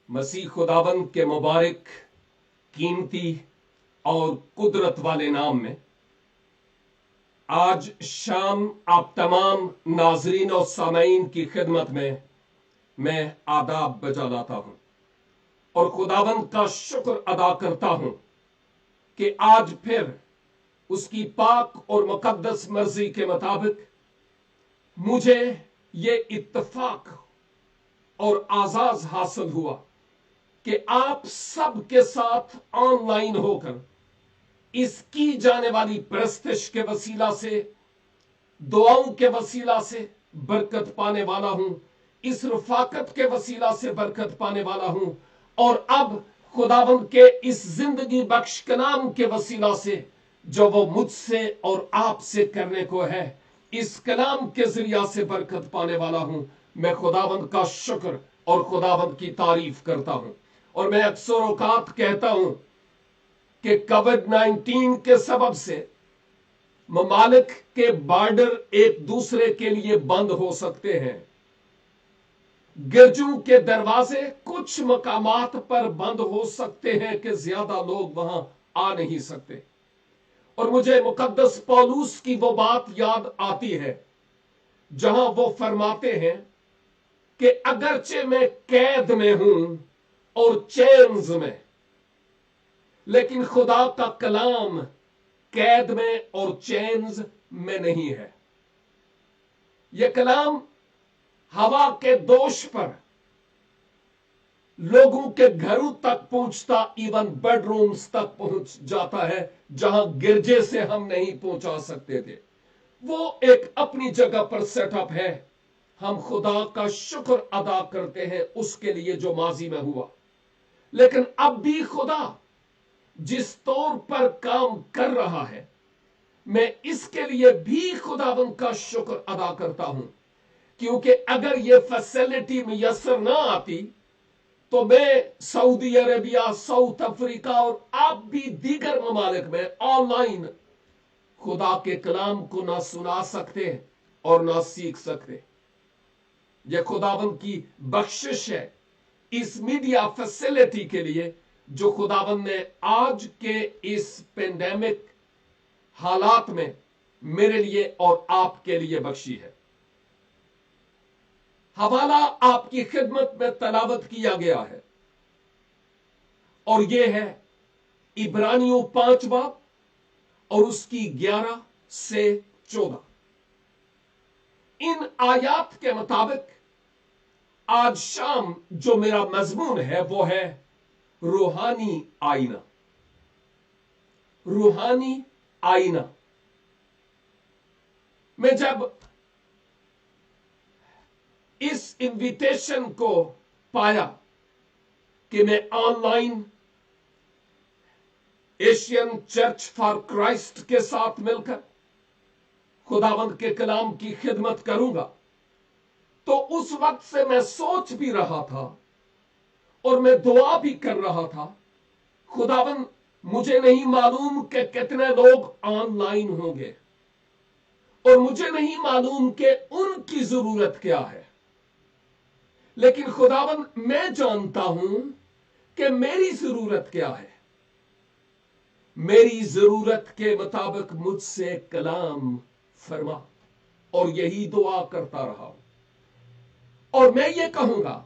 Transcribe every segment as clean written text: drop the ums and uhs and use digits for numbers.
मसीह खुदाबंद के मुबारक, कीमती और कुदरत वाले नाम में आज शाम आप तमाम नाजरीन और सामईन की खिदमत में मैं आदाब बजा लाता हूं और खुदाबंद का शुक्र अदा करता हूं कि आज फिर उसकी पाक और मुकद्दस मर्जी के मुताबिक मुझे ये इत्तफाक और आजाज हासिल हुआ कि आप सब के साथ ऑनलाइन होकर इस की जाने वाली परस्तिश के वसीला से, दुआओं के वसीला से बरकत पाने वाला हूं, इस रफाकत के वसीला से बरकत पाने वाला हूं और अब खुदाबंद के इस जिंदगी बख्श कलाम के वसीला से जो वो मुझसे और आपसे करने को है, इस कलाम के जरिया से बरकत पाने वाला हूं। मैं खुदाबंद का शुक्र और खुदाबंद की तारीफ करता हूं और मैं अक्सर औकात कहता हूं कि कोविड-19 के सबब से ममालिक के बॉर्डर एक दूसरे के लिए बंद हो सकते हैं, गिरजों के दरवाजे कुछ मकामात पर बंद हो सकते हैं कि ज्यादा लोग वहां आ नहीं सकते। और मुझे मुकद्दस पौलुस की वो बात याद आती है जहां वो फरमाते हैं कि अगरचे मैं कैद में हूं और चेन्स में, लेकिन खुदा का कलाम कैद में और चेन्स में नहीं है। यह कलाम हवा के दोष पर लोगों के घरों तक पहुंचता, इवन बेडरूम्स तक पहुंच जाता है जहां गिरजे से हम नहीं पहुंचा सकते थे। वो एक अपनी जगह पर सेटअप है। हम खुदा का शुक्र अदा करते हैं उसके लिए जो माजी में हुआ, लेकिन अब भी खुदा जिस तौर पर काम कर रहा है, मैं इसके लिए भी खुदावंद का शुक्र अदा करता हूं, क्योंकि अगर यह फैसिलिटी मुयसर ना आती तो मैं सऊदी अरेबिया, साउथ अफ्रीका और आप भी दीगर ममालिक में ऑनलाइन खुदा के कलाम को ना सुना सकते और ना सीख सकते। यह खुदावंद की बख्शिश है इस मीडिया फैसिलिटी के लिए जो खुदावंद ने आज के इस पेंडेमिक हालात में मेरे लिए और आपके लिए बख्शी है। हवाला आपकी खिदमत में तलावत किया गया है और यह है इब्रानियों 5 बाब और उसकी 11 से 14। इन आयात के मुताबिक आज शाम जो मेरा मजमून है वो है रूहानी आईना। रूहानी आईना। मैं जब इस इनविटेशन को पाया कि मैं online Asian church for Christ के साथ मिलकर खुदावंद के कलाम की खिदमत करूंगा, तो उस वक्त से मैं सोच भी रहा था और मैं दुआ भी कर रहा था, खुदावंद मुझे नहीं मालूम कि कितने लोग ऑनलाइन होंगे और मुझे नहीं मालूम कि उनकी जरूरत क्या है, लेकिन खुदावंद मैं जानता हूं कि मेरी जरूरत क्या है। मेरी जरूरत के मुताबिक मुझसे कलाम फरमा और यही दुआ करता रहा। और मैं ये कहूंगा,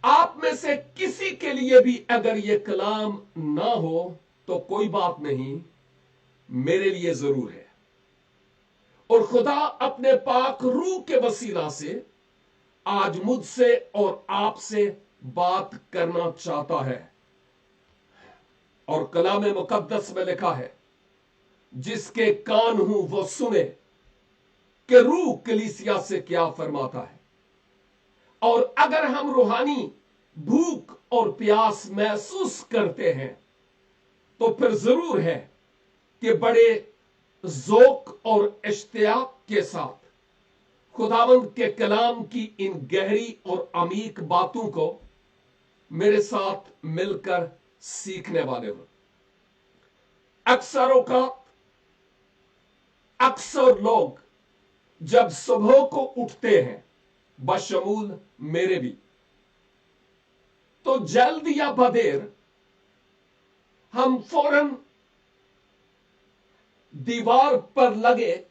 आप में से किसी के लिए भी अगर ये कलाम ना हो तो कोई बात नहीं, मेरे लिए जरूर है। और खुदा अपने पाक रूह के वसीला से आज मुझसे और आपसे बात करना चाहता है। और कलाम मुकद्दस में लिखा है, जिसके कान हूं वो सुने कि रूह कलीसिया से क्या फरमाता है। और अगर हम रूहानी भूख और प्यास महसूस करते हैं, तो फिर जरूर है कि बड़े ज़ौक़ और इश्तियाक के साथ खुदावंद के कलाम की इन गहरी और अमीक बातों को मेरे साथ मिलकर सीखने वाले हो। अक्सर लोग जब सुबह को उठते हैं, बशमूल मेरे भी, तो जल्द या बदेर हम फौरन दीवार पर लगे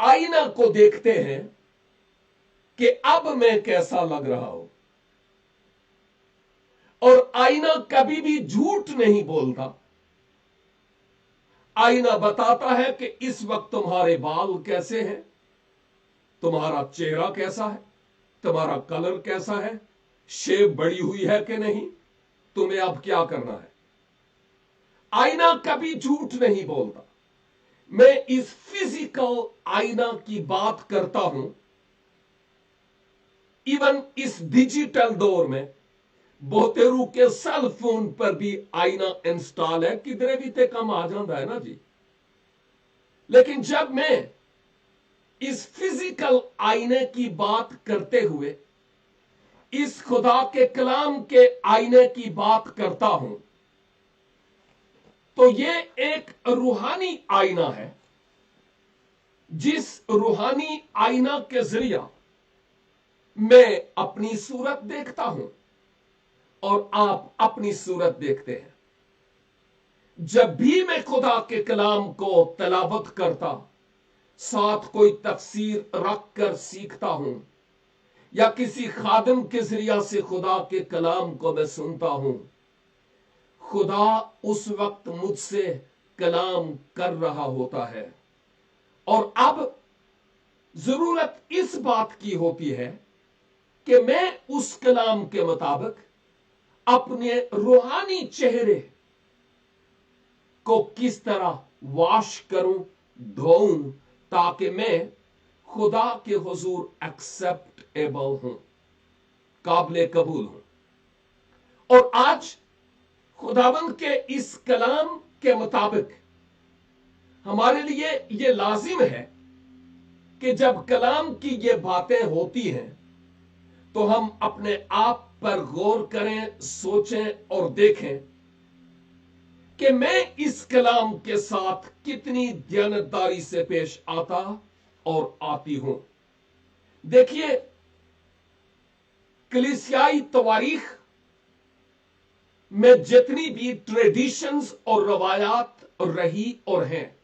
आईना को देखते हैं कि अब मैं कैसा लग रहा हूं। और आईना कभी भी झूठ नहीं बोलता। आईना बताता है कि इस वक्त तुम्हारे बाल कैसे हैं, तुम्हारा चेहरा कैसा है, तुम्हारा कलर कैसा है, शेव बड़ी हुई है कि नहीं, तुम्हें अब क्या करना है। आईना कभी झूठ नहीं बोलता। मैं इस फिजिकल आईना की बात करता हूं। इवन इस डिजिटल दौर में बहुतेरू के सेल फोन पर भी आईना इंस्टॉल है, किधरे भी ते कम आ जाता है ना जी। लेकिन जब मैं इस फिजिकल आईने की बात करते हुए इस खुदा के कलाम के आईने की बात करता हूं, तो ये एक रूहानी आईना है, जिस रूहानी आईना के जरिया मैं अपनी सूरत देखता हूं और आप अपनी सूरत देखते हैं। जब भी मैं खुदा के कलाम को तलावत करता, साथ कोई तफसीर रख कर सीखता हूं, या किसी खादिम के जरिया से खुदा के कलाम को मैं सुनता हूं, खुदा उस वक्त मुझसे कलाम कर रहा होता है। और अब जरूरत इस बात की होती है कि मैं उस कलाम के मुताबिक अपने रूहानी चेहरे को किस तरह वॉश करूं, धोऊं, ताकि मैं खुदा के हुजूर एक्सेप्टेबल हूं, काबिल कबूल हूं। और आज खुदावंद के इस कलाम के मुताबिक हमारे लिए यह लाजिम है कि जब कलाम की ये बातें होती हैं तो हम अपने आप पर गौर करें, सोचें और देखें कि मैं इस कलाम के साथ कितनी दयानतदारी से पेश आता और आती हूं। देखिए, कलीसियाई तवारीख में जितनी भी ट्रेडिशंस और रवायात रही और हैं,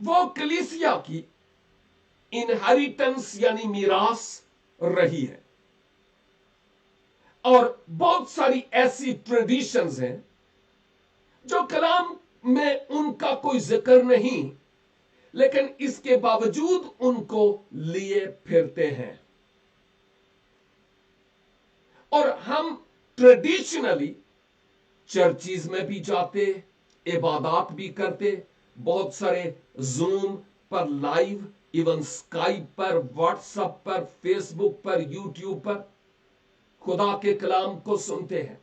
वो कलीसिया की इनहेरिटेंस यानी मीरास रही है। और बहुत सारी ऐसी ट्रेडिशंस हैं जो कलाम में उनका कोई जिक्र नहीं, लेकिन इसके बावजूद उनको लिए फिरते हैं। और हम ट्रेडिशनली चर्चिज में भी जाते, इबादत भी करते, बहुत सारे जूम पर लाइव, इवन स्काइप पर, व्हाट्सएप पर, फेसबुक पर, यूट्यूब पर खुदा के कलाम को सुनते हैं।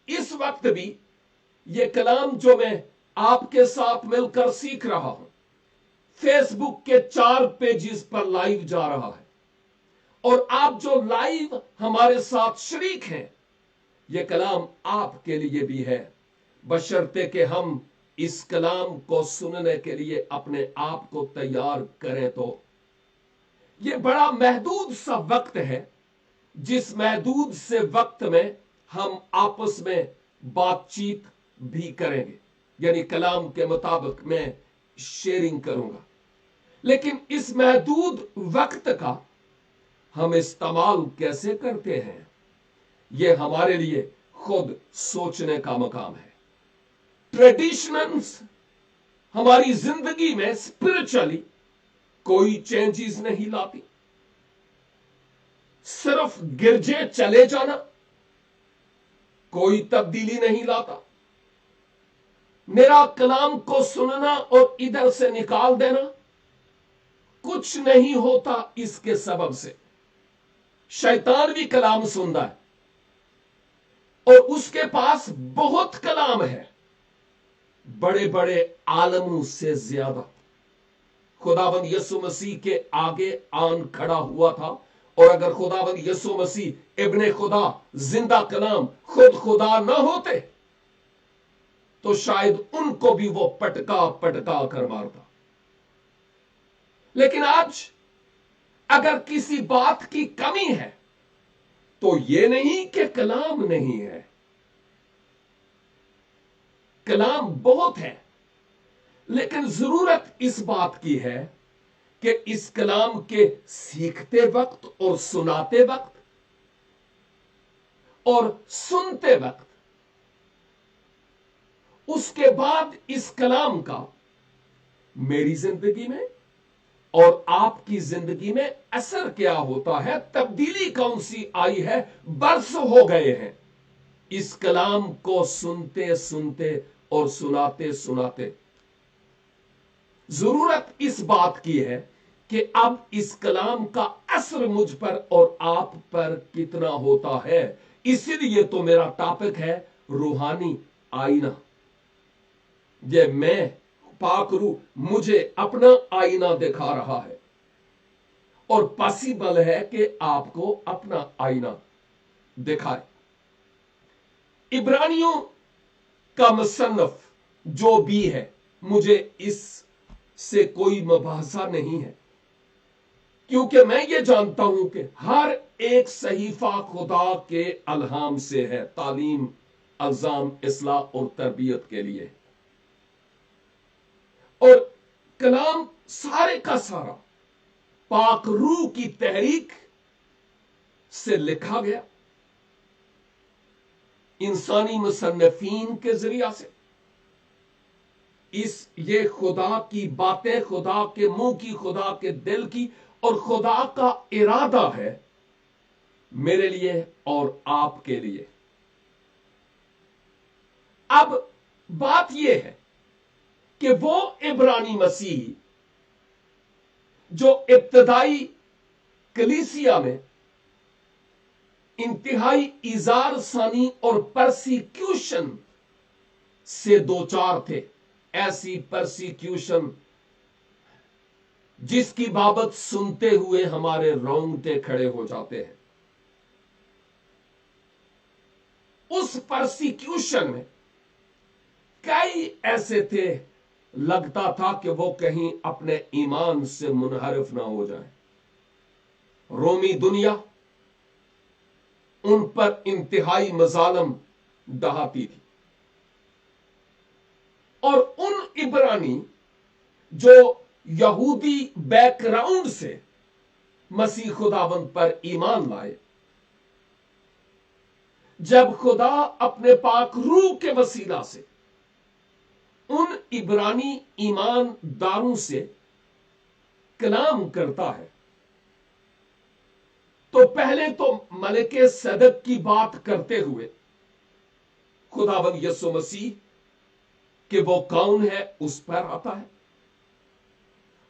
इस वक्त भी ये कलाम जो मैं आपके साथ मिलकर सीख रहा हूं, फेसबुक के 4 पेजेस पर लाइव जा रहा है। और आप जो लाइव हमारे साथ शरीक हैं, ये कलाम आपके लिए भी है, बशर्ते कि हम इस कलाम को सुनने के लिए अपने आप को तैयार करें। तो ये बड़ा महदूद सा वक्त है, जिस महदूद से वक्त में हम आपस में बातचीत भी करेंगे, यानी कलाम के मुताबिक मैं शेयरिंग करूंगा। लेकिन इस महदूद वक्त का हम इस्तेमाल कैसे करते हैं, यह हमारे लिए खुद सोचने का मकाम है। ट्रेडिशंस हमारी जिंदगी में स्पिरिचुअली कोई चेंजेस नहीं लाती। सिर्फ गिरजे चले जाना कोई तब्दीली नहीं लाता। मेरा कलाम को सुनना और इधर से निकाल देना कुछ नहीं होता। इसके सबब से शैतान भी कलाम सुनता है, और उसके पास बहुत कलाम है, बड़े बड़े आलमों से ज्यादा। खुदावंद यीशु मसीह के आगे आन खड़ा हुआ था, और अगर खुदावंद यीशु मसीह इब्ने खुदा जिंदा कलाम खुद खुदा ना होते तो शायद उनको भी वो पटका पटका कर मारता। लेकिन आज अगर किसी बात की कमी है तो ये नहीं कि कलाम नहीं है, कलाम बहुत है, लेकिन जरूरत इस बात की है कि इस कलाम के सीखते वक्त और सुनाते वक्त और सुनते वक्त उसके बाद इस कलाम का मेरी जिंदगी में और आपकी जिंदगी में असर क्या होता है, तब्दीली कौन सी आई है। बरस हो गए हैं इस कलाम को सुनते सुनते और सुनाते सुनाते। जरूरत इस बात की है कि अब इस कलाम का असर मुझ पर और आप पर कितना होता है। इसीलिए तो मेरा टॉपिक है रूहानी आईना। ये मैं पाक रूह मुझे अपना आईना दिखा रहा है, और पॉसिबल है कि आपको अपना आईना दिखाए। इब्रानियों का मुसन्नफ जो भी है, मुझे इस से कोई मुबाहसा नहीं है, क्योंकि मैं ये जानता हूं कि हर एक सहीफा खुदा के अलहाम से है, तालीम, अल्जाम, इस्लाह और तरबियत के लिए। और कलाम सारे का सारा पाक रूह की तहरीक से लिखा गया, इंसानी मुसन्निफीन के जरिया से। ये खुदा की बातें, खुदा के मुंह की, खुदा के दिल की, और खुदा का इरादा है मेरे लिए और आपके लिए। अब बात यह है कि वो इब्रानी मसीही जो इब्तदाई कलीसिया में इंतहाई इजार सानी और परसिक्यूशन से दो चार थे, ऐसी परसिक्यूशन जिसकी बाबत सुनते हुए हमारे रोंगटे खड़े हो जाते हैं। उस परसिक्यूशन में कई ऐसे थे, लगता था कि वो कहीं अपने ईमान से मुनहरिफ ना हो जाए। रोमी दुनिया उन पर इंतहाई मजालम डहाती थी, और उन इब्रानी जो यहूदी बैकग्राउंड से मसीह खुदावंद पर ईमान लाए, जब खुदा अपने पाक रूह के वसीला से उन इब्रानी ईमानदारों से कलाम करता है, तो पहले तो मलिके सदक की बात करते हुए खुदावंद यीशु मसीह कि वो कौन है उस पर आता है,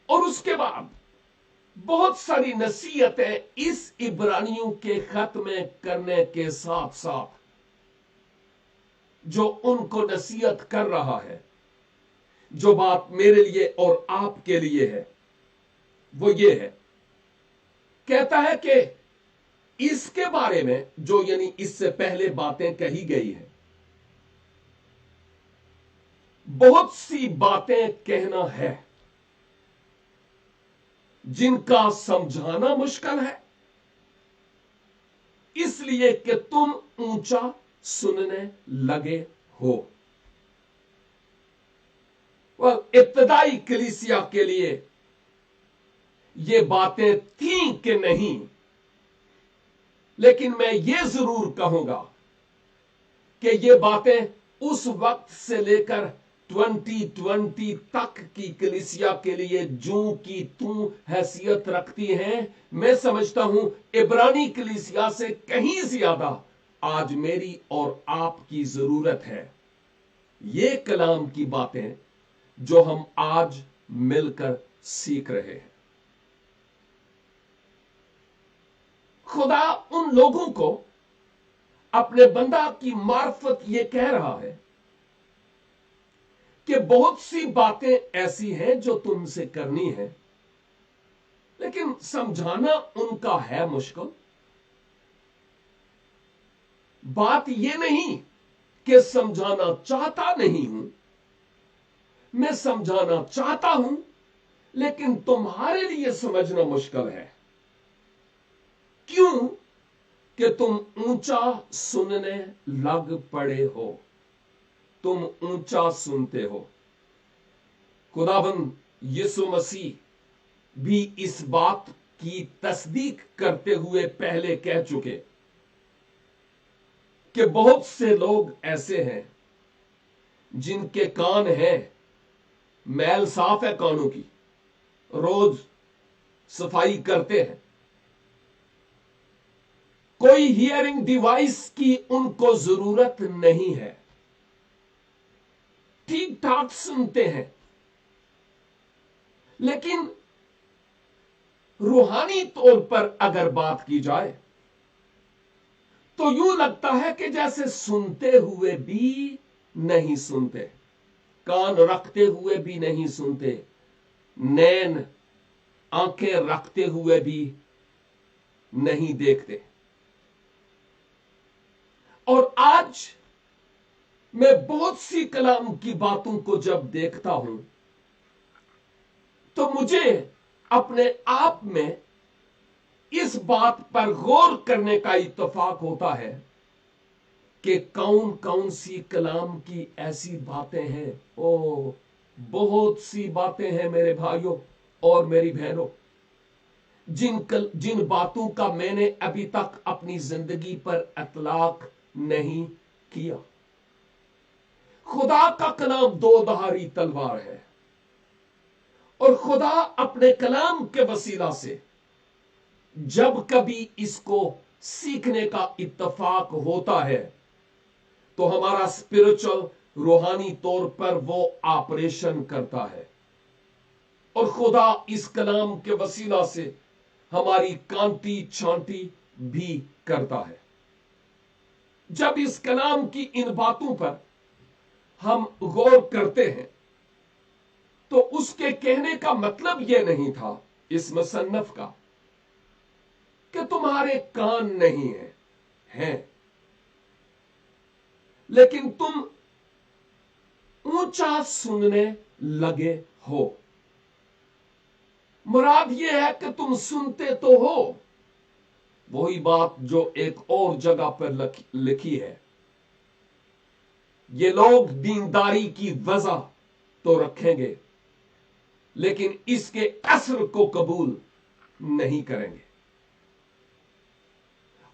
और उसके बाद बहुत सारी नसीहतें इस इब्रानियों के खत में करने के साथ साथ जो उनको नसीहत कर रहा है, जो बात मेरे लिए और आपके लिए है वो ये है, कहता है कि इसके बारे में जो यानी इससे पहले बातें कही गई है, बहुत सी बातें कहना है जिनका समझाना मुश्किल है, इसलिए कि तुम ऊंचा सुनने लगे हो। वह इब्तदाई कलीसिया के लिए ये बातें थीं कि नहीं, लेकिन मैं ये जरूर कहूंगा कि ये बातें उस वक्त से लेकर 2020 तक की कलीसिया के लिए जूं की तू हैसियत रखती हैं। मैं समझता हूं इब्रानी कलीसिया से कहीं ज्यादा आज मेरी और आपकी जरूरत है ये कलाम की बातें जो हम आज मिलकर सीख रहे हैं। खुदा उन लोगों को अपने बंदा की मार्फत ये कह रहा है कि बहुत सी बातें ऐसी हैं जो तुमसे करनी है, लेकिन समझाना उनका है मुश्किल। बात यह नहीं कि समझाना चाहता नहीं हूं, मैं समझाना चाहता हूं, लेकिन तुम्हारे लिए समझना मुश्किल है। क्यों? कि तुम ऊंचा सुनने लग पड़े हो, तुम ऊंचा सुनते हो। खुदाबंद यीशु मसीह भी इस बात की तस्दीक करते हुए पहले कह चुके कि बहुत से लोग ऐसे हैं जिनके कान हैं, मैल साफ है कानों की, रोज सफाई करते हैं, कोई हियरिंग डिवाइस की उनको जरूरत नहीं है, ठीक ठाक सुनते हैं, लेकिन रूहानी तौर पर अगर बात की जाए तो यूं लगता है कि जैसे सुनते हुए भी नहीं सुनते, कान रखते हुए भी नहीं सुनते, नैन आंखें रखते हुए भी नहीं देखते। और आज मैं बहुत सी कलाम की बातों को जब देखता हूं तो मुझे अपने आप में इस बात पर गौर करने का इत्तेफाक होता है कि कौन कौन सी कलाम की ऐसी बातें हैं। ओ, बहुत सी बातें हैं मेरे भाइयों और मेरी बहनों, जिन बातों का मैंने अभी तक अपनी जिंदगी पर इतलाक नहीं किया। खुदा का कलाम दो धारी तलवार है और खुदा अपने कलाम के वसीला से जब कभी इसको सीखने का इत्तेफाक होता है तो हमारा स्पिरिचुअल रूहानी तौर पर वो ऑपरेशन करता है और खुदा इस कलाम के वसीला से हमारी कांति छांटी भी करता है। जब इस कलाम की इन बातों पर हम गौर करते हैं तो उसके कहने का मतलब यह नहीं था इस मुसन्नफ का कि तुम्हारे कान नहीं हैं, लेकिन तुम ऊंचा सुनने लगे हो। मुराद यह है कि तुम सुनते तो हो, वही बात जो एक और जगह पर लिखी है, ये लोग दीनदारी की वजह तो रखेंगे लेकिन इसके असर को कबूल नहीं करेंगे।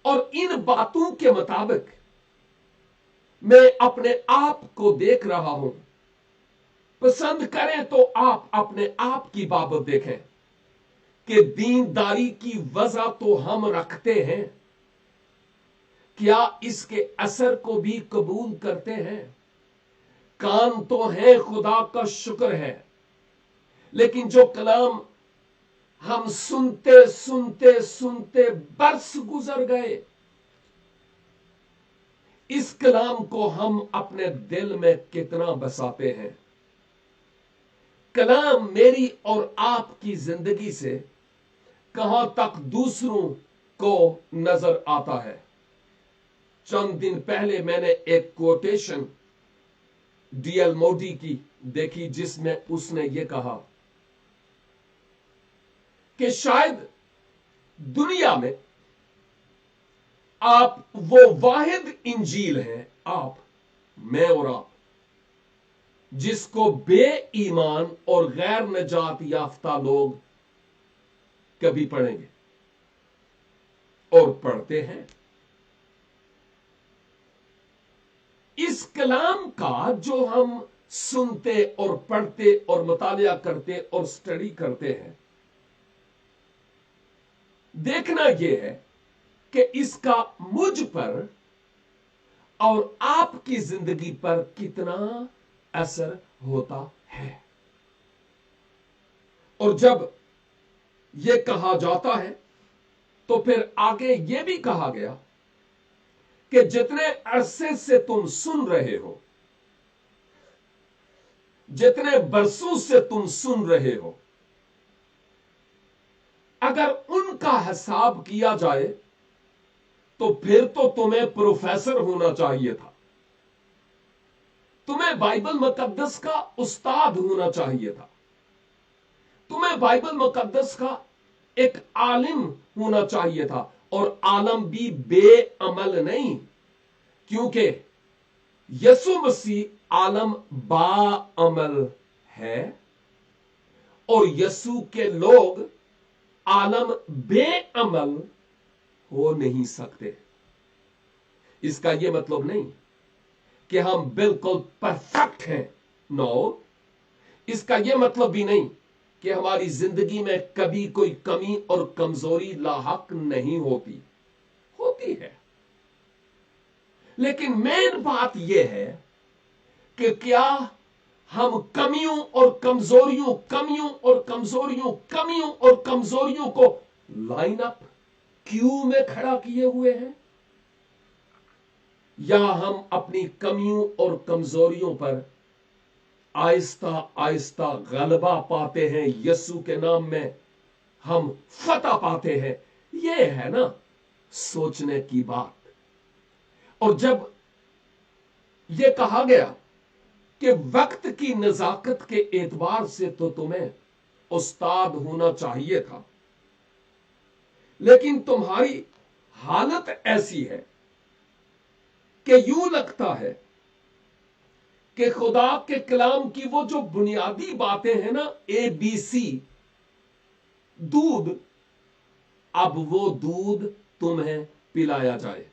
और इन बातों के मुताबिक मैं अपने आप को देख रहा हूं। पसंद करें तो आप अपने आप की बाबत देखें कि दीनदारी की वजह तो हम रखते हैं, क्या इसके असर को भी कबूल करते हैं? कान तो है, खुदा का शुक्र है, लेकिन जो कलाम हम सुनते सुनते सुनते बरस गुजर गए, इस कलाम को हम अपने दिल में कितना बसाते हैं? कलाम मेरी और आपकी जिंदगी से कहां तक दूसरों को नजर आता है? चंद दिन पहले मैंने एक कोटेशन डीएल मोदी की देखी जिसमें उसने ये कहा कि शायद दुनिया में आप वो वाहिद इंजील हैं, आप, मैं और आप, जिसको बेईमान और गैर नजात याफ्ता लोग कभी पढ़ेंगे और पढ़ते हैं। इस कलाम का जो हम सुनते और पढ़ते और मुतालिया करते और स्टडी करते हैं, देखना यह है कि इसका मुझ पर और आपकी जिंदगी पर कितना असर होता है। और जब यह कहा जाता है तो फिर आगे यह भी कहा गया कि जितने अरसे से तुम सुन रहे हो, जितने बरसों से तुम सुन रहे हो, अगर उनका हिसाब किया जाए तो फिर तो तुम्हें प्रोफेसर होना चाहिए था, तुम्हें बाइबल मुकद्दस का उस्ताद होना चाहिए था, तुम्हें बाइबल मुकद्दस का एक आलिम होना चाहिए था। और आलम भी बेअमल नहीं, क्योंकि यीशु मसीह आलम बाअमल है और यीशु के लोग आलम बेअमल हो नहीं सकते। इसका यह मतलब नहीं कि हम बिल्कुल परफेक्ट हैं, नो। इसका यह मतलब भी नहीं कि हमारी जिंदगी में कभी कोई कमी और कमजोरी लाहक नहीं होती, होती है। लेकिन मेन बात यह है कि क्या हम कमियों और कमजोरियों को लाइन अप क्यू में खड़ा किए हुए हैं, या हम अपनी कमियों और कमजोरियों पर आहिस्ता आहिस्ता गलबा पाते हैं, यीशु के नाम में हम फतह पाते हैं। यह है ना सोचने की बात। और जब यह कहा गया कि वक्त की नजाकत के एतबार से तो तुम्हें उस्ताद होना चाहिए था, लेकिन तुम्हारी हालत ऐसी है कि यूं लगता है कि खुदा के कलाम की वो जो बुनियादी बातें हैं ना, ABC दूध, अब वो दूध तुम्हें पिलाया जाए।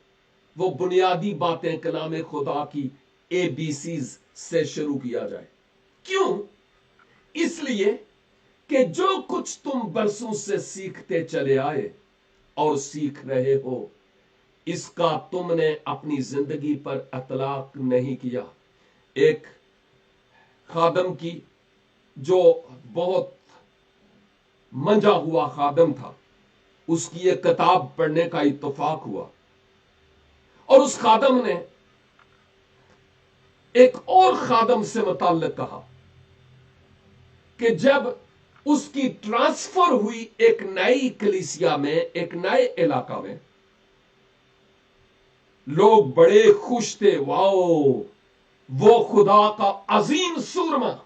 वो बुनियादी बातें कलाम खुदा की ABCs से शुरू किया जाए। क्यों? इसलिए कि जो कुछ तुम बरसों से सीखते चले आए और सीख रहे हो, इसका तुमने अपनी जिंदगी पर इतलाक नहीं किया। एक खादम की, जो बहुत मंजा हुआ खादम था, उसकी एक किताब पढ़ने का इत्तेफाक हुआ और उस खादम ने एक और खादम से मुताल्लिक कहा कि जब उसकी ट्रांसफर हुई एक नई कलीसिया में, एक नए इलाका में, लोग बड़े खुश थे। वाओ, वो खुदा का अजीम सूरमा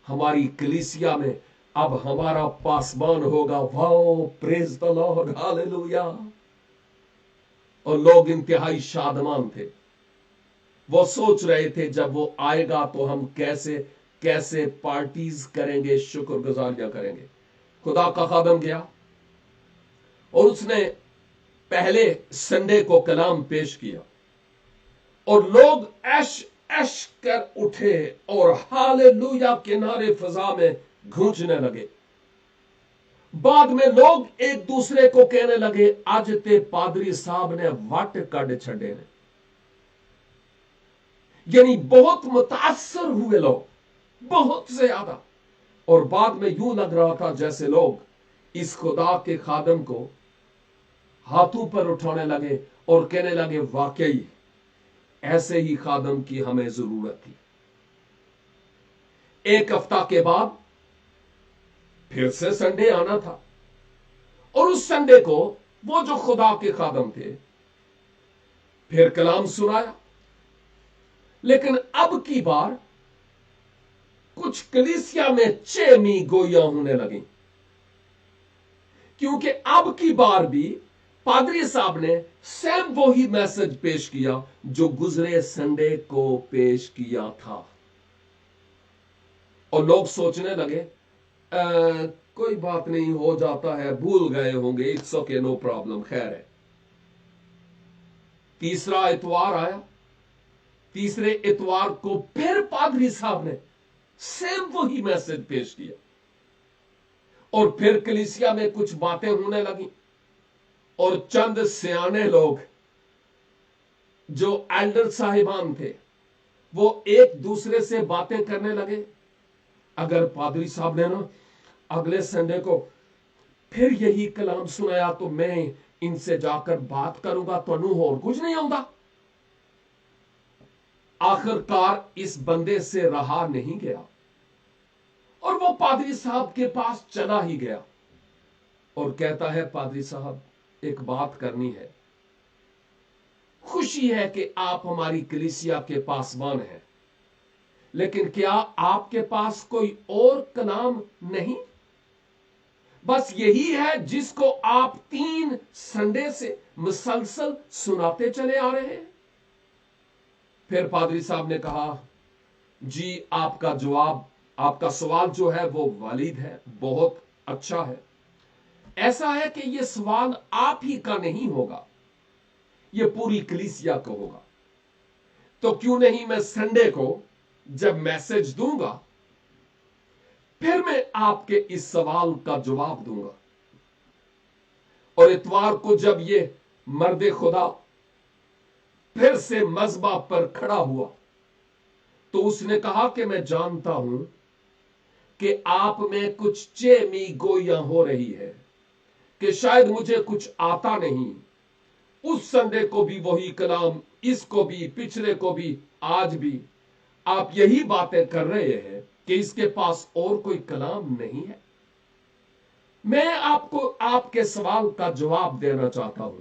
हमारी कलीसिया में अब हमारा पासबान होगा। Wow, praise the Lord, hallelujah. और लोग इंतहाई शादमान थे। वो सोच रहे थे जब वो आएगा तो हम कैसे कैसे पार्टीज करेंगे, शुक्रगुजारियां करेंगे। खुदा का खादम गया और उसने पहले संडे को कलाम पेश किया और लोग ऐश ऐश कर उठे और हालेलुया के नारे फिजा में गूंजने लगे। बाद में लोग एक दूसरे को कहने लगे, आज ते पादरी साहब ने वट कड छड़े ने। यानी बहुत मुतासर हुए लोग, बहुत ज्यादा। और बाद में यूं लग रहा था जैसे लोग इस खुदा के खादम को हाथों पर उठाने लगे और कहने लगे, वाकई ऐसे ही खादम की हमें जरूरत थी। एक हफ्ता के बाद फिर से संडे आना था और उस संडे को वो जो खुदा के खादम थे फिर कलाम सुनाया। लेकिन अब की बार कुछ कलीसिया में चेमी गोइयां होने लगी, क्योंकि अब की बार भी पादरी साहब ने सेम वही मैसेज पेश किया जो गुजरे संडे को पेश किया था। और लोग सोचने लगे, कोई बात नहीं, हो जाता है, भूल गए होंगे, इट्स ओके, नो प्रॉब्लम, खैर है। तीसरा इतवार आया। तीसरे इतवार को फिर पादरी साहब ने सेम वही मैसेज पेश किया और फिर कलीसिया में कुछ बातें होने लगी और चंद सियाने लोग जो एल्डर साहिबान थे वो एक दूसरे से बातें करने लगे, अगर पादरी साहब ने ना अगले संडे को फिर यही कलाम सुनाया तो मैं इनसे जाकर बात करूंगा, तो होर कुछ नहीं आऊंगा। आखिरकार इस बंदे से रहा नहीं गया और वो पादरी साहब के पास चला ही गया और कहता है, पादरी साहब, एक बात करनी है। खुशी है कि आप हमारी कलीसिया के पासवान हैं, लेकिन क्या आपके पास कोई और कलाम नहीं? बस यही है जिसको आप 3 संडे से मुसलसल सुनाते चले आ रहे हैं। फिर पादरी साहब ने कहा, जी, आपका सवाल जो है वो वालिद है, बहुत अच्छा है। ऐसा है कि ये सवाल आप ही का नहीं होगा, ये पूरी कलीसिया को होगा। तो क्यों नहीं मैं संडे को जब मैसेज दूंगा, फिर मैं आपके इस सवाल का जवाब दूंगा। और इतवार को जब ये मर्द खुदा फिर से मज़बा पर खड़ा हुआ तो उसने कहा कि मैं जानता हूं कि आप में कुछ चेमी गोइयां हो रही है कि शायद मुझे कुछ आता नहीं। उस संडे को भी वही कलाम, इसको भी, पिछले को भी, आज भी आप यही बातें कर रहे हैं कि इसके पास और कोई कलाम नहीं है। मैं आपको आपके सवाल का जवाब देना चाहता हूं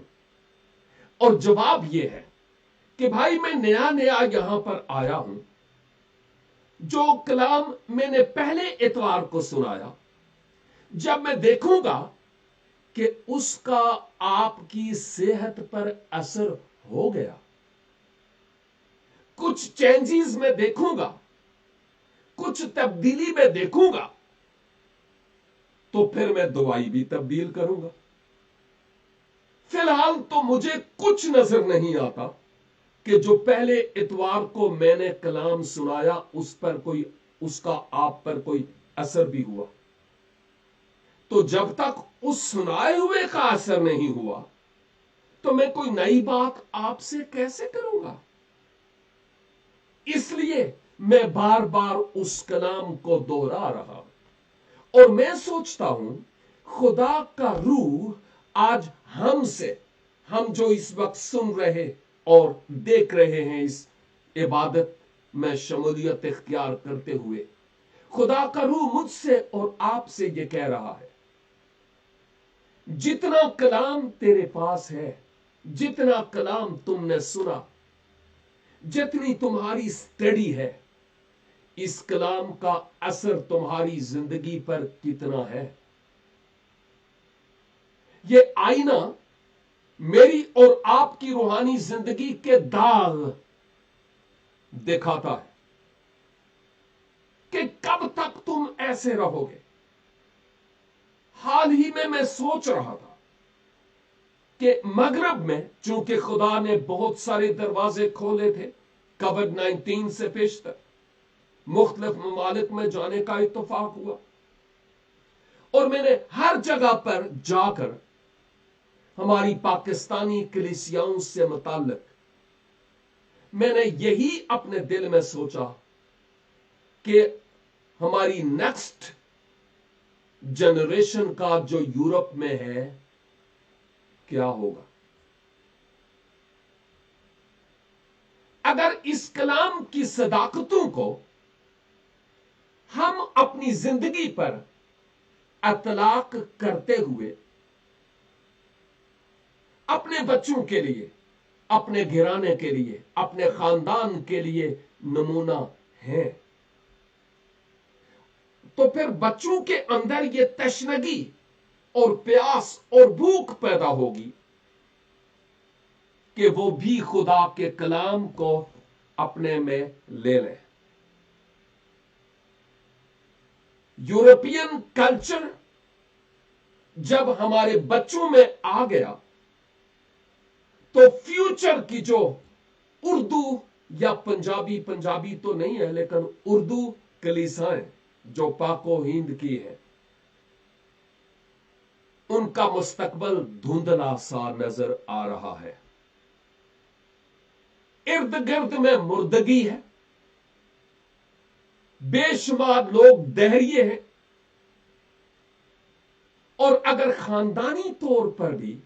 और जवाब यह है कि भाई, मैं नया नया यहां पर आया हूं। जो कलाम मैंने पहले इतवार को सुनाया, जब मैं देखूंगा कि उसका आपकी सेहत पर असर हो गया, कुछ चेंजेस में देखूंगा, कुछ तब्दीली में देखूंगा, तो फिर मैं दवाई भी तब्दील करूंगा। फिलहाल तो मुझे कुछ नजर नहीं आता कि जो पहले इतवार को मैंने कलाम सुनाया उसका आप पर कोई असर भी हुआ। तो जब तक उस सुनाए हुए का असर नहीं हुआ तो मैं कोई नई बात आपसे कैसे करूंगा? इसलिए मैं बार बार उस कलाम को दोहरा रहा हूं और मैं सोचता हूं खुदा का रूह आज हम जो इस वक्त सुन रहे और देख रहे हैं, इस इबादत में शमूलियत इख्तियार करते हुए, खुदा का रूह मुझसे और आपसे ये कह रहा है, जितना कलाम तेरे पास है, जितना कलाम तुमने सुना, जितनी तुम्हारी स्टडी है, इस कलाम का असर तुम्हारी जिंदगी पर कितना है? ये आईना मेरी और आपकी रूहानी जिंदगी के दाग दिखाता है कि कब तक तुम ऐसे रहोगे। हाल ही में मैं सोच रहा था कि मगरब में, चूंकि खुदा ने बहुत सारे दरवाजे खोले थे, कोविड-19 से पेश तक मुख्तलिफ ममालिक में जाने का इत्तेफाक हुआ और मैंने हर जगह पर जाकर हमारी पाकिस्तानी कलीसियाओं से मुताल्लिक मैंने यही अपने दिल में सोचा कि हमारी नेक्स्ट जनरेशन का जो यूरोप में है, क्या होगा अगर इस कलाम की सदाकतों को हम अपनी जिंदगी पर अतलाक करते हुए अपने बच्चों के लिए, अपने घराने के लिए, अपने खानदान के लिए नमूना है, तो फिर बच्चों के अंदर ये तशनगी और प्यास और भूख पैदा होगी कि वो भी खुदा के कलाम को अपने में ले लें। यूरोपियन कल्चर जब हमारे बच्चों में आ गया तो फ्यूचर की जो उर्दू या पंजाबी तो नहीं है, लेकिन उर्दू कलीसियाएं जो पाको हिंद की है, उनका मुस्तकबल धुंधला सा नजर आ रहा है। इर्द गिर्द में मुर्दगी है, बेशुमार लोग दहरिए हैं और अगर खानदानी तौर पर भी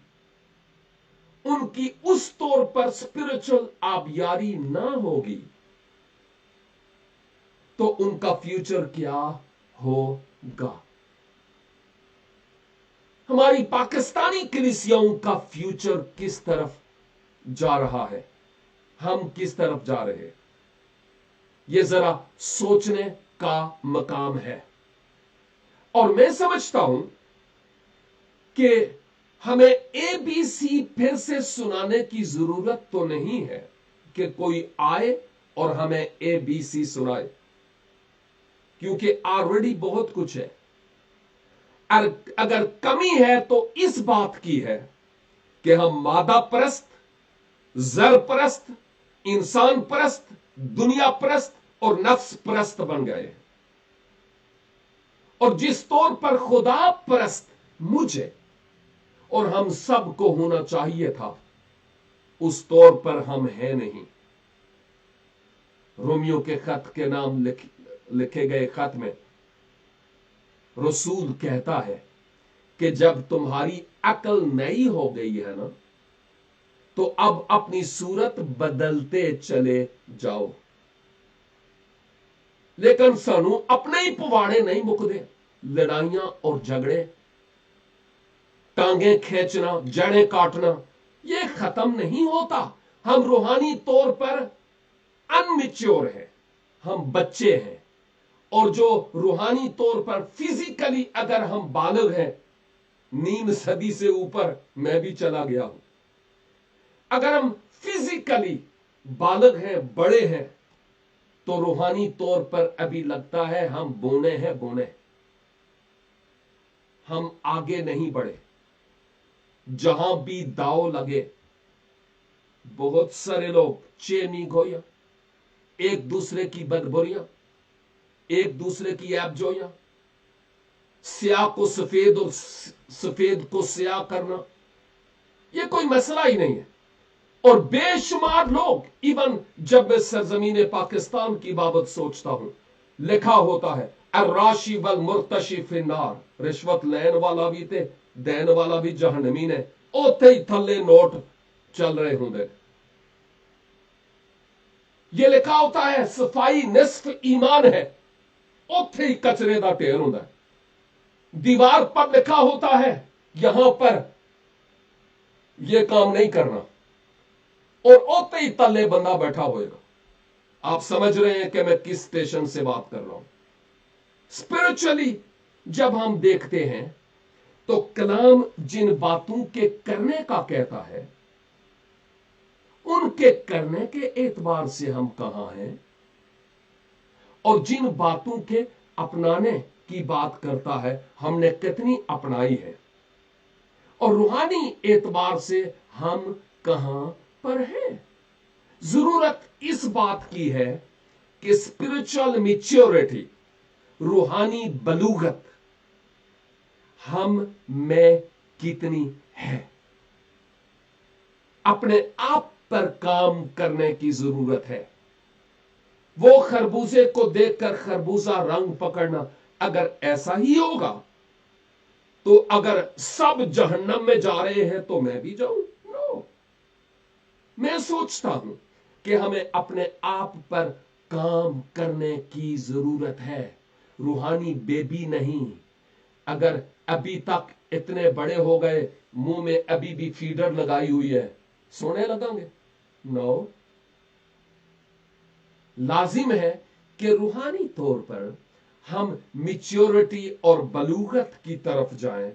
उनकी उस तौर पर स्पिरिचुअल आबियारी ना होगी तो उनका फ्यूचर क्या होगा। हमारी पाकिस्तानी कलीसियाओं का फ्यूचर किस तरफ जा रहा है, हम किस तरफ जा रहे हैं, यह जरा सोचने का मकाम है। और मैं समझता हूं कि हमें एबीसी फिर से सुनाने की जरूरत तो नहीं है कि कोई आए और हमें एबीसी सुनाए, क्योंकि ऑलरेडी बहुत कुछ है। अगर कमी है तो इस बात की है कि हम मादा परस्त, जर परस्त, इंसान परस्त, दुनिया परस्त और नफ्स परस्त बन गए। और जिस तौर पर खुदा परस्त मुझे और हम सब को होना चाहिए था, उस तौर पर हम हैं नहीं। रोमियो के खत के नाम लिखे गए खत में रसूल कहता है कि जब तुम्हारी अकल नई हो गई है ना, तो अब अपनी सूरत बदलते चले जाओ। लेकिन सानू अपने ही पवाड़े नहीं मुकदे। लड़ाइयां और झगड़े, टांगे खींचना, जड़ें काटना, यह खत्म नहीं होता। हम रूहानी तौर पर अनमिच्योर हैं, हम बच्चे हैं। और जो रूहानी तौर पर फिजिकली अगर हम बालिग हैं, नीम सदी से ऊपर मैं भी चला गया हूं, अगर हम फिजिकली बालिग हैं, बड़े हैं, तो रूहानी तौर पर अभी लगता है हम बोने हैं, बोने, हम आगे नहीं बढ़े। जहां भी दाव लगे, बहुत सारे लोग चेनी गोया, एक दूसरे की बदबुरियां, एक दूसरे की ऐबजोइयां, स्याह को सफेद और सफेद को स्याह करना, यह कोई मसला ही नहीं है। और बेशुमार लोग, इवन जब मैं सरजमीन पाकिस्तान की बाबत सोचता हूं, लिखा होता है अर्राशी वल मुर्तशी फिन्नार, रिश्वत लेने वाला भी थे, देने वाला भी जहन्नमी ने, ओथे ही थल्ले नोट चल रहे होंगे। ये लिखा होता है सफाई निस्फ ईमान है, ओथे ही कचरे का ढेर होता है। दीवार पर लिखा होता है यहां पर यह काम नहीं करना, और ओते ही तले बंदा बैठा होएगा। आप समझ रहे हैं कि मैं किस स्टेशन से बात कर रहा हूं। स्पिरिचुअली जब हम देखते हैं तो कलाम जिन बातों के करने का कहता है, उनके करने के एतबार से हम कहां हैं, और जिन बातों के अपनाने की बात करता है, हमने कितनी अपनाई है, और रूहानी एतबार से हम कहां पर हैं। जरूरत इस बात की है कि स्पिरिचुअल मैच्योरिटी, रूहानी बलूगत हम में कितनी है। अपने आप पर काम करने की जरूरत है। वो खरबूजे को देखकर खरबूजा रंग पकड़ना, अगर ऐसा ही होगा तो अगर सब जहन्नम में जा रहे हैं तो मैं भी जाऊं? नो। मैं सोचता हूं कि हमें अपने आप पर काम करने की जरूरत है, रूहानी बेबी नहीं। अगर अभी तक इतने बड़े हो गए, मुंह में अभी भी फीडर लगाई हुई है, सोने लगाएंगे? नो। लाजिम है कि रूहानी तौर पर हम मैच्योरिटी और बलूगत की तरफ जाएं,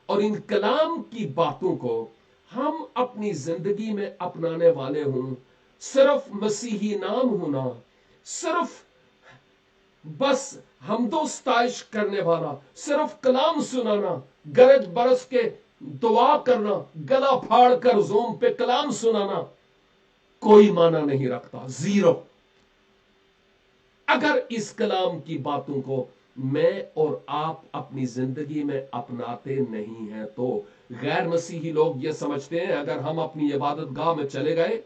और इन कलाम की बातों को हम अपनी जिंदगी में अपनाने वाले हों। सिर्फ मसीही नाम होना, सिर्फ बस हमदोस्ताइश करने वाला, सिर्फ कलाम सुनाना, गरज बरस के दुआ करना, गला फाड़ कर जोम पे कलाम सुनाना कोई माना नहीं रखता, जीरो। अगर इस कलाम की बातों को मैं और आप अपनी जिंदगी में अपनाते नहीं हैं, तो गैर मसीही लोग ये समझते हैं अगर हम अपनी इबादत गाह में चले गए,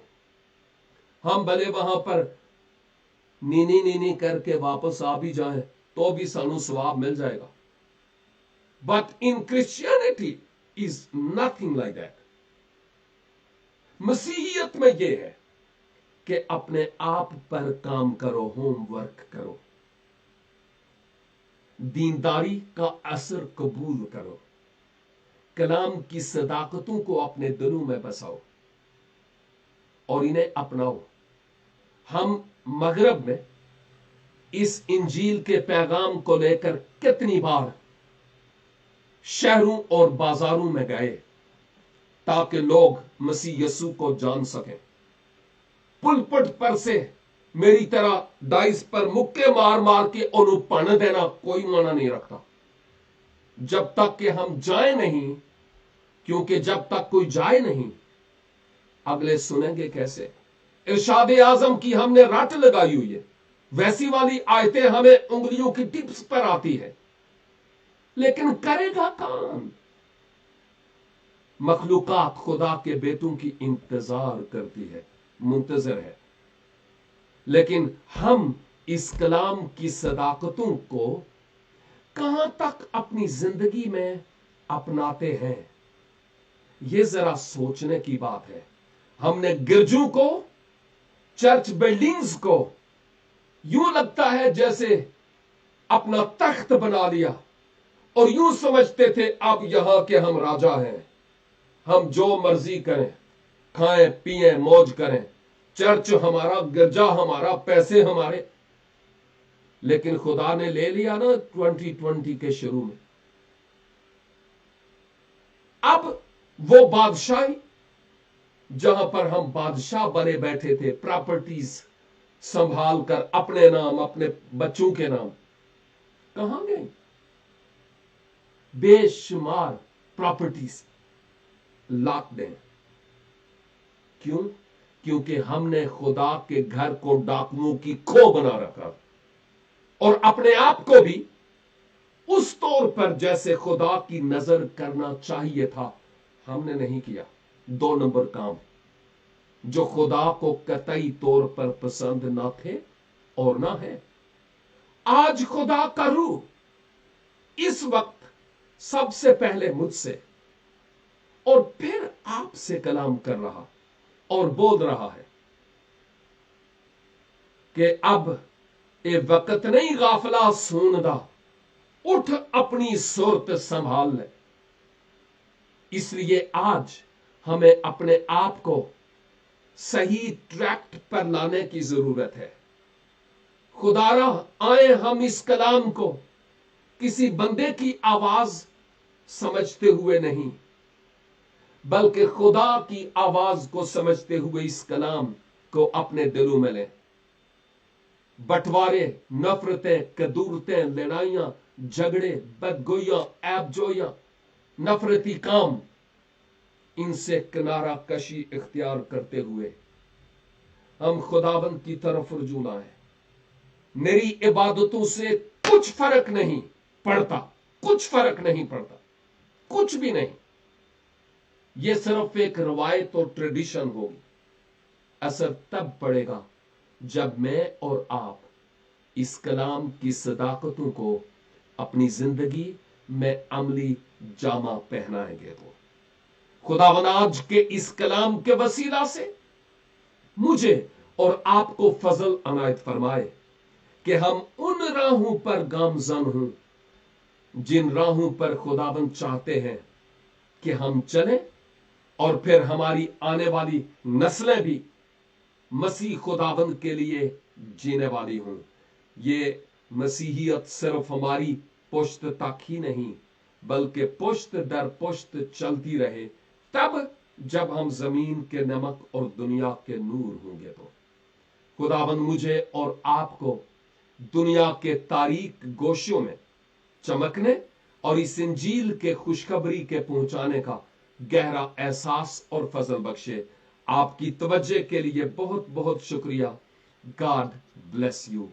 हम भले वहां पर नीनी नीनी करके वापस आ भी जाएं तो भी सानू सवाब मिल जाएगा। But in Christianity is nothing like that. मसीहियत में यह है कि अपने आप पर काम करो, होमवर्क करो। दीनदारी का असर कबूल करो, कलाम की सदाकतों को अपने दिलों में बसाओ और इन्हें अपनाओ। हम मगरब में इस इंजील के पैगाम को लेकर कितनी बार शहरों और बाजारों में गए ताकि लोग मसीह यीशु को जान सकें। पुलपट पर से मेरी तरह डाइस पर मुक्के मार मार के अनुपण देना कोई माना नहीं रखता, जब तक कि हम जाए नहीं, क्योंकि जब तक कोई जाए नहीं अगले सुनेंगे कैसे। इरशाद आजम की हमने रट लगाई हुई है, वैसी वाली आयतें हमें उंगलियों की टिप्स पर आती है, लेकिन करेगा कौन? मखलूकात खुदा के बेटों की इंतजार करती है, मुंतजर है, लेकिन हम इस कलाम की सदाकतों को कहां तक अपनी जिंदगी में अपनाते हैं, यह जरा सोचने की बात है। हमने गिरजों को, चर्च बिल्डिंग्स को यूं लगता है जैसे अपना तख्त बना लिया और यूं समझते थे अब यहां के हम राजा हैं, हम जो मर्जी करें, खाएं पिएं मौज करें, चर्च हमारा, गिरजा हमारा, पैसे हमारे। लेकिन खुदा ने ले लिया ना 2020 के शुरू में। अब वो बादशाही जहां पर हम बादशाह बने बैठे थे, प्रॉपर्टीज संभाल कर अपने नाम, अपने बच्चों के नाम, कहां गए? बेशुमार प्रॉपर्टीज लाख दें। क्यों? क्योंकि हमने खुदा के घर को डाकुओं की खो बना रखा और अपने आप को भी उस तौर पर जैसे खुदा की नजर करना चाहिए था हमने नहीं किया। 2 नंबर काम जो खुदा को कतई तौर पर पसंद ना थे और ना है। आज खुदा का रूह इस वक्त सबसे पहले मुझसे और फिर आपसे कलाम कर रहा और बोल रहा है कि अब ये वक्त नहीं गाफला सूनदा, उठ अपनी सूरत संभाल ले। इसलिए आज हमें अपने आप को सही ट्रैक पर लाने की जरूरत है। खुदारा आए हम इस कलाम को किसी बंदे की आवाज समझते हुए नहीं, बल्कि खुदा की आवाज को समझते हुए इस कलाम को अपने दिलों में लें। बंटवारे, नफरतें, कदूरतें, लड़ाइयां, झगड़े, बदगोइयां, ऐबजोइयां, नफरती काम, इनसे किनारा कशी इख्तियार करते हुए हम खुदाबंद की तरफ रुजू लाएं। मेरी इबादतों से कुछ फर्क नहीं पड़ता, कुछ फर्क नहीं पड़ता, कुछ भी नहीं। यह सिर्फ एक रवायत और ट्रेडिशन होगी। असर तब पड़ेगा जब मैं और आप इस कलाम की सदाकतों को अपनी जिंदगी में अमली जामा पहनाएंगे। तो खुदावंद आज के इस कलाम के वसीला से मुझे और आपको फजल अनायत फरमाए कि हम उन राहों पर गामजन हों जिन राहों पर खुदावंद चाहते हैं कि हम चलें, और फिर हमारी आने वाली नस्लें भी मसीह खुदावंद के लिए जीने वाली हों। ये मसीहियत सिर्फ हमारी पुश्त तक ही नहीं, बल्कि पुश्त दर पुश्त चलती रहे, तब जब हम जमीन के नमक और दुनिया के नूर होंगे। तो खुदावंद मुझे और आपको दुनिया के तारीक गोशों में चमकने और इस इंजील के खुशखबरी के पहुंचाने का गहरा एहसास और फजल बख्शे। आपकी तवज्जो के लिए बहुत बहुत शुक्रिया। God bless you.